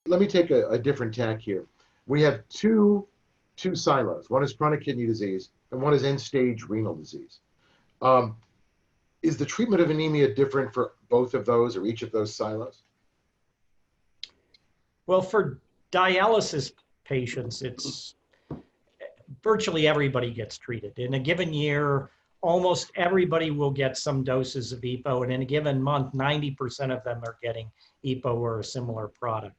let me take a different tack here. We have two silos. One is chronic kidney disease, and one is end-stage renal disease. Um, is the treatment of anemia different for both of those or each of those silos? Well, for dialysis patients, it's virtually everybody gets treated. In a given year, almost everybody will get some doses of EPO, and in a given month, 90% of them are getting EPO or a similar product.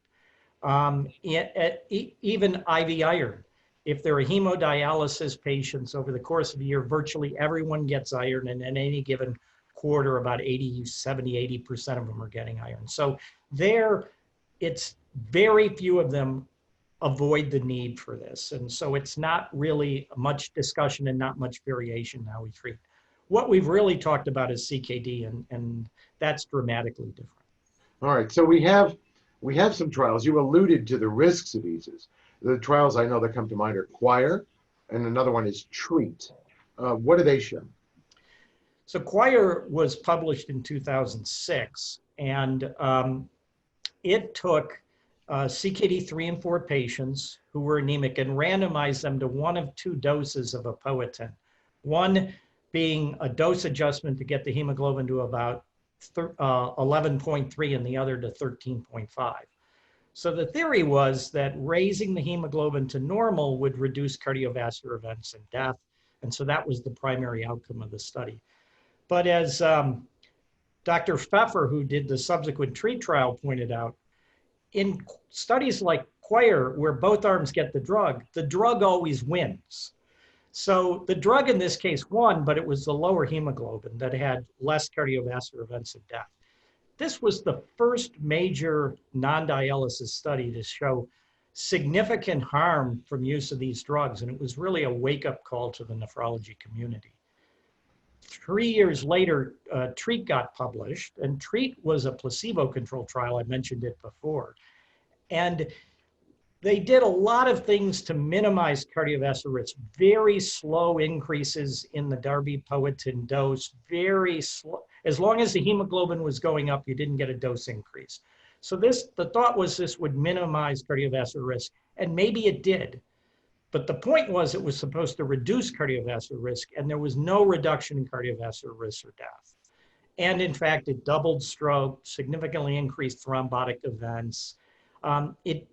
Even IV iron. If there are hemodialysis patients over the course of a year, virtually everyone gets iron, and in any given quarter, about 80, 70, 80% of them are getting iron. So there, it's very few of them avoid the need for this. And so it's not really much discussion and not much variation in how we treat. What we've really talked about is CKD, and that's dramatically different. All right, so we have some trials. You alluded to the risks of ESAs. The trials I know that come to mind are Choir, and another one is Treat. What do they show? So Choir was published in 2006, and it took CKD 3 and 4 patients who were anemic and randomized them to one of two doses of apoetin. One being a dose adjustment to get the hemoglobin to about 11.3 and the other to 13.5. So the theory was that raising the hemoglobin to normal would reduce cardiovascular events and death. And so that was the primary outcome of the study. But as Dr. Pfeffer, who did the subsequent Treat trial, pointed out, in studies like Choir, where both arms get the drug always wins. So the drug in this case won, but it was the lower hemoglobin that had less cardiovascular events and death. This was the first major non-dialysis study to show significant harm from use of these drugs, and it was really a wake-up call to the nephrology community. 3 years later, Treat got published, and Treat was a placebo-controlled trial. I mentioned it before. And they did a lot of things to minimize cardiovascular risk. Very slow increases in the darbepoetin dose, very slow. As long as the hemoglobin was going up, you didn't get a dose increase. So the thought was this would minimize cardiovascular risk, and maybe it did. But the point was it was supposed to reduce cardiovascular risk, and there was no reduction in cardiovascular risk or death. And in fact, it doubled stroke, significantly increased thrombotic events. It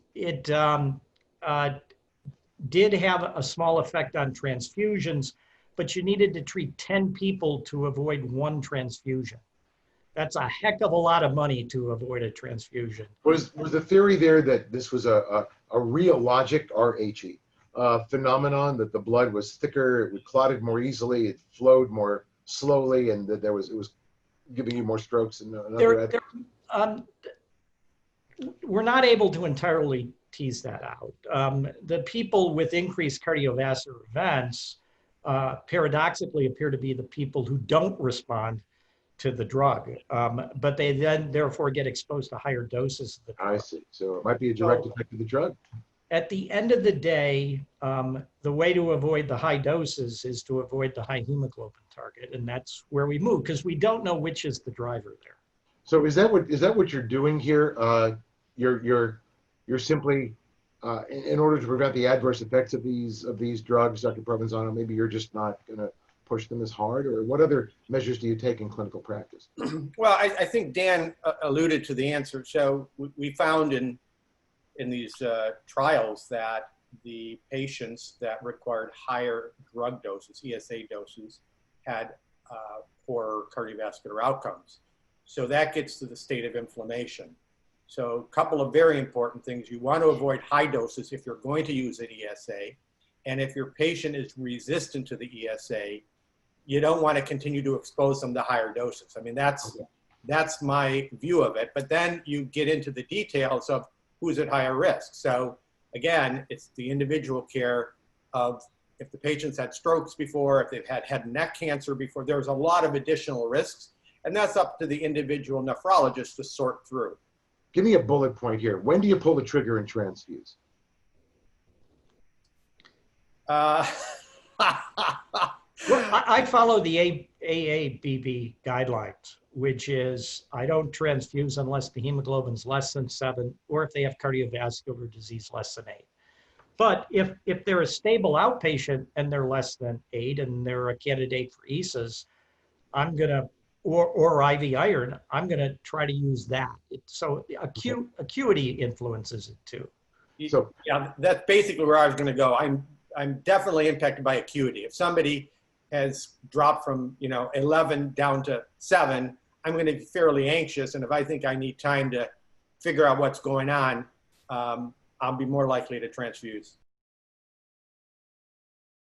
did have a small effect on transfusions, but you needed to treat 10 people to avoid one transfusion. That's a heck of a lot of money to avoid a transfusion. Was the theory there that this was a rheologic, RHE, phenomenon, that the blood was thicker, it clotted more easily, it flowed more slowly, and that it was giving you more strokes? We're not able to entirely tease that out. The people with increased cardiovascular events paradoxically appear to be the people who don't respond to the drug, but they then therefore get exposed to higher doses of the drug. I see. So it might be a direct effect of the drug. At the end of the day, the way to avoid the high doses is to avoid the high hemoglobin target, and that's where we move because we don't know which is the driver there. So is that what you're doing here? You're simply in order to prevent the adverse effects of these drugs, Dr. Provenzano, maybe you're just not going to push them as hard, or what other measures do you take in clinical practice? Well, I think Dan alluded to the answer. So we found in these trials that the patients that required higher drug doses, ESA doses, had poorer cardiovascular outcomes. So that gets to the state of inflammation. So a couple of very important things. You want to avoid high doses if you're going to use an ESA. And if your patient is resistant to the ESA, you don't want to continue to expose them to higher doses. I mean, that's my view of it. But then you get into the details of who's at higher risk. So again, it's the individual care of if the patient's had strokes before, if they've had head and neck cancer before, there's a lot of additional risks. And that's up to the individual nephrologist to sort through. Give me a bullet point here. When do you pull the trigger and transfuse? Well, I follow the AABB guidelines. which is I don't transfuse unless the hemoglobin's less than 7 or if they have cardiovascular disease less than 8. But if they're a stable outpatient and they're less than 8 and they're a candidate for ESAs, I'm going to, or IV iron, I'm going to try to use that. So acuity influences it too. So yeah, that's basically where I was going to go. I'm definitely impacted by acuity. If somebody has dropped from 11 down to 7, I'm going to be fairly anxious, and if I think I need time to figure out what's going on, I'll be more likely to transfuse.